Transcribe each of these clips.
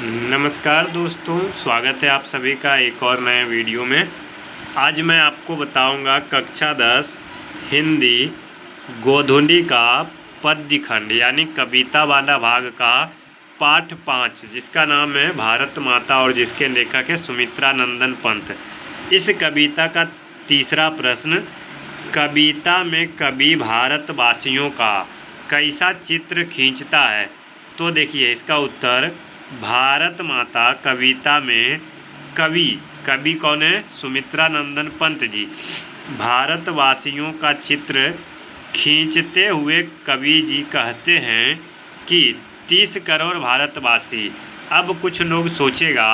नमस्कार दोस्तों, स्वागत है आप सभी का एक और नए वीडियो में। आज मैं आपको बताऊंगा कक्षा 10 हिंदी गोधुनी का पद्य खंड यानी कविता वाला भाग का पाठ 5, जिसका नाम है भारत माता और जिसके लेखक है सुमित्रा नंदन पंत। इस कविता का तीसरा प्रश्न, कविता में कवि भारतवासियों का कैसा चित्र खींचता है? तो देखिए इसका उत्तर, भारत माता कविता में कवि कौन है? सुमित्रा नंदन पंत जी। भारतवासियों का चित्र खींचते हुए कवि जी कहते हैं कि 30 करोड़ भारतवासी। अब कुछ लोग सोचेगा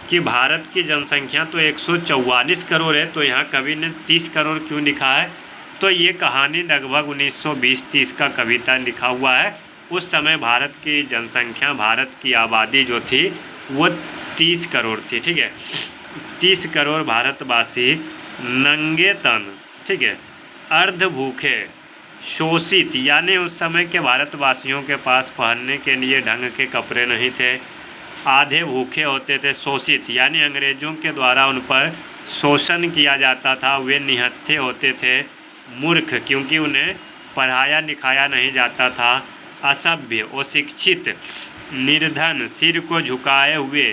कि भारत की जनसंख्या तो 144 करोड़ है, तो यहाँ कवि ने 30 करोड़ क्यों लिखा है? तो ये कहानी लगभग 1920-30 का कविता लिखा हुआ है। उस समय भारत की जनसंख्या, भारत की आबादी जो थी वो 30 करोड़ थी। ठीक है, 30 करोड़ भारतवासी नंगे तन, ठीक है, अर्ध भूखे, शोषित, यानी उस समय के भारतवासियों के पास पहनने के लिए ढंग के कपड़े नहीं थे, आधे भूखे होते थे, शोषित यानी अंग्रेज़ों के द्वारा उन पर शोषण किया जाता था, वे निहत्थे होते थे, मूर्ख क्योंकि उन्हें पढ़ाया लिखाया नहीं जाता था, असभ्य, अशिक्षित, निर्धन, सिर को झुकाए हुए,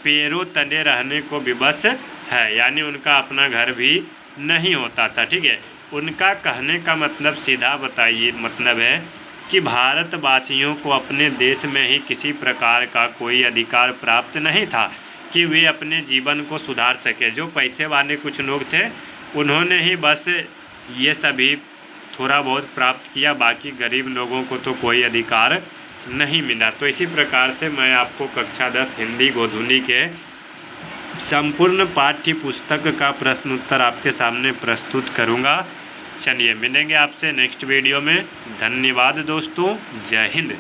पैरों तले रहने को विवश है, यानी उनका अपना घर भी नहीं होता था। ठीक है, उनका कहने का मतलब सीधा बताइए मतलब है कि भारतवासियों को अपने देश में ही किसी प्रकार का कोई अधिकार प्राप्त नहीं था कि वे अपने जीवन को सुधार सके। जो पैसे वाले कुछ लोग थे उन्होंने ही बस ये सभी थोड़ा बहुत प्राप्त किया, बाकी गरीब लोगों को तो कोई अधिकार नहीं मिला। तो इसी प्रकार से मैं आपको कक्षा 10 हिंदी गोधुनी के संपूर्ण पाठ्य पुस्तक का प्रश्न उत्तर आपके सामने प्रस्तुत करूंगा। चलिए मिलेंगे आपसे नेक्स्ट वीडियो में। धन्यवाद दोस्तों, जय हिंद।